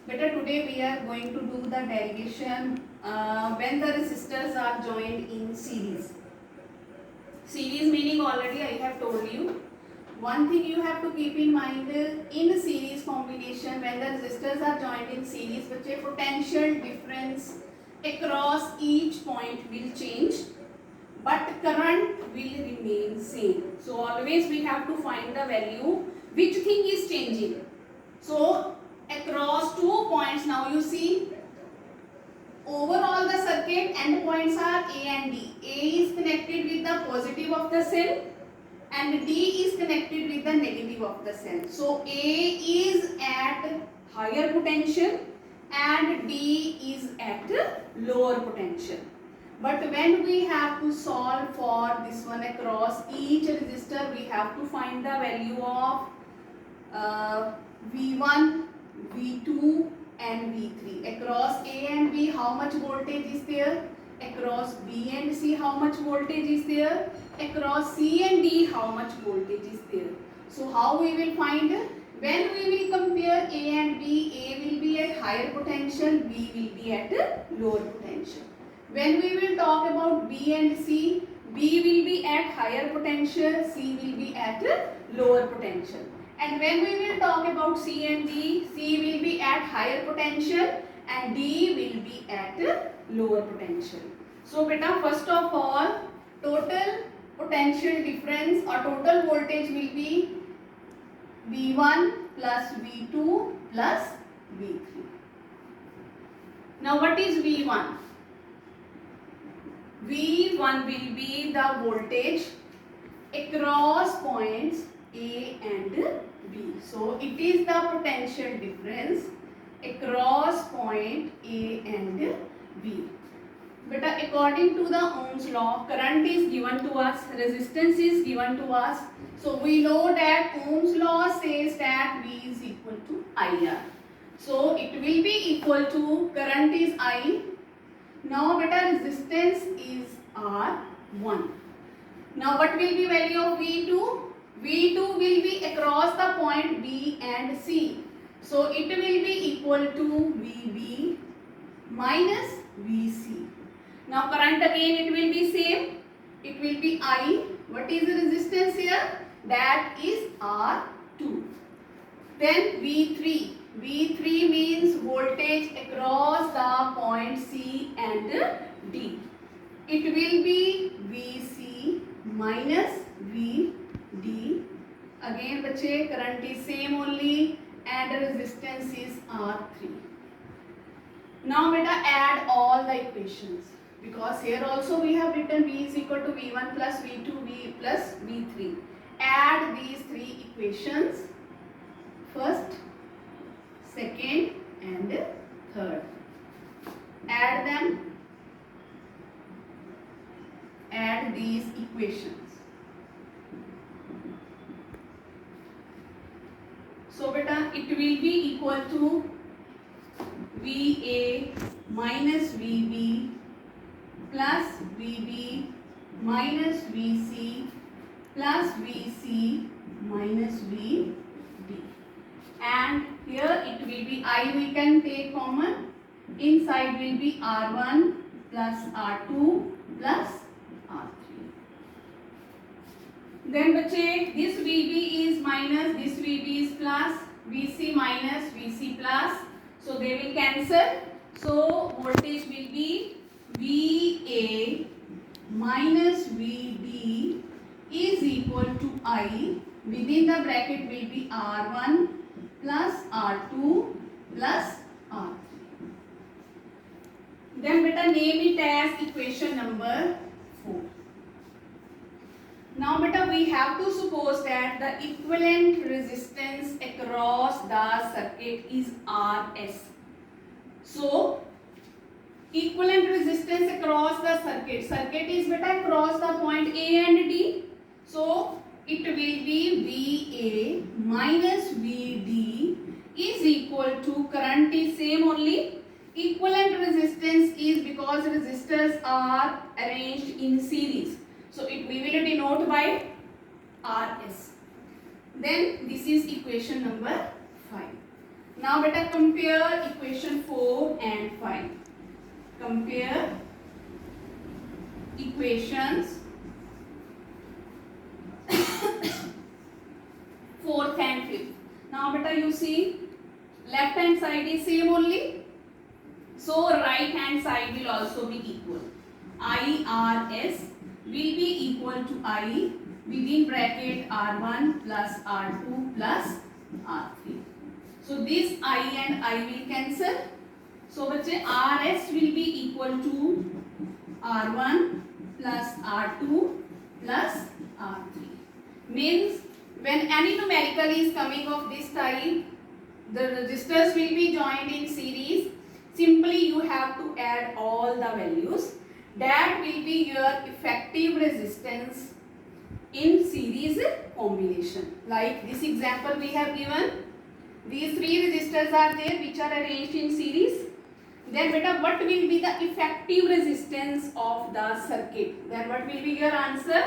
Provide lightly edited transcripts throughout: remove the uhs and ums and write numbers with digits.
Beta, today we are going to do the derivation when the resistors are joined in series. Series meaning already I have told you. One thing you have to keep in mind, in series combination when the resistors are joined in series, बच्चे potential difference across each point will change, but current will remain same. So always we have to find the value which thing is changing. So across 2 points, now you see overall the circuit end points are A and D. A is connected with the positive of the cell and D is connected with the negative of the cell. So A is at higher potential and D is at lower potential. But when we have to solve for this one across each resistor, we have to find the value of V1, V2 and V3. Across A and B, how much voltage is there? Across B and C, how much voltage is there? Across C and D, how much voltage is there? So how we will find? When we will compare A and B, A will be at higher potential, B will be at lower potential. When we will talk about B and C, B will be at higher potential, C will be at lower potential. And when we will talk about C and D, C will be at higher potential and D will be at lower potential. So beta, first of all, total potential difference or total voltage will be V1 plus V2 plus V3. Now what is V1? V1 will be the voltage across points A and B. So it is the potential difference across point A and B. But according to the Ohm's law, current is given to us, resistance is given to us. So we know that Ohm's law says that V is equal to IR. So it will be equal to, current is I. Now beta, resistance is R1. Now what will be value of V2? V2 will be across the point B and C. So it will be equal to VB minus VC. Now current again it will be same. It will be I. What is the resistance here? That is R2. Then V3. V3 means voltage across the point C and D. It will be VC minus VD. Again बच्चे current is same only and resistance is R3. Now beta, add all the equations, because here also we have written V is equal to V1 plus V2 V plus V3. Add these three equations, first, second and third. Add them. Add these equations. So beta, it will be equal to VA minus VB plus VB minus VC plus VC minus VB. And here it will be I, we can take common. Inside will be R1 plus R2 plus R3. Then बच्चे, this VB is minus, this VB is plus, VC minus, VC plus. So they will cancel. So voltage will be VA minus VB is equal to I. Within the bracket will be R1 plus R2 plus R3. Then beta, name it as equation number 4. Now beta, we have to suppose that the equivalent resistance across the circuit is RS. So equivalent resistance across the circuit. Circuit is beta across the point A and D. So it will be VA minus VD is equal to, current is same only. Equivalent resistance is because resistors are arranged in series. So we will denote by RS. Then this is equation number 5. Now beta compare equation 4 and 5. Compare equations 4th and 5th. Now beta you see left hand side is same only. So right hand side will also be equal. IRS will be equal to I within bracket R1 plus R2 plus R3. So this I and I will cancel. So बच्चे RS will be equal to R1 plus R2 plus R3. Means when any numerical is coming of this type, the resistors will be joined in series. Simply you have to add all the values. That will be your effective resistance in series combination. Like this example we have given. These three resistors are there which are arranged in series. Then beta what will be the effective resistance of the circuit? Then what will be your answer?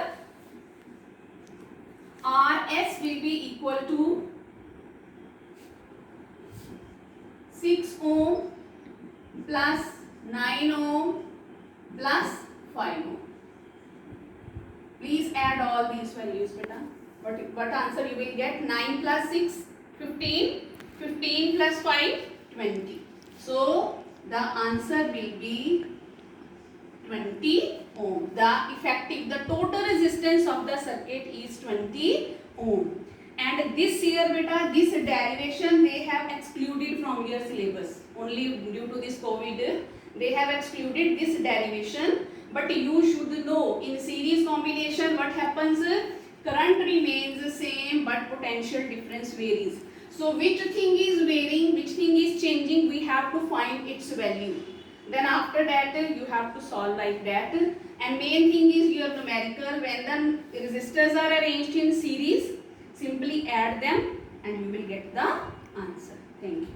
RS will be equal to 6 ohm plus 9 ohm plus 5 ohm. Please add all these values beta. What answer you will get? 9 plus 6, 15. 15 plus 5, 20. So the answer will be 20 ohm. The total resistance of the circuit is 20 ohm. And this year beta, this derivation they have excluded from your syllabus. Only due to this COVID, they have excluded this derivation. But you should know in series combination what happens? Current remains same but potential difference varies. So which thing is varying, which thing is changing, we have to find its value. Then after that you have to solve like that. And main thing is your numerical. When the resistors are arranged in series, simply add them and you will get the answer. Thank you.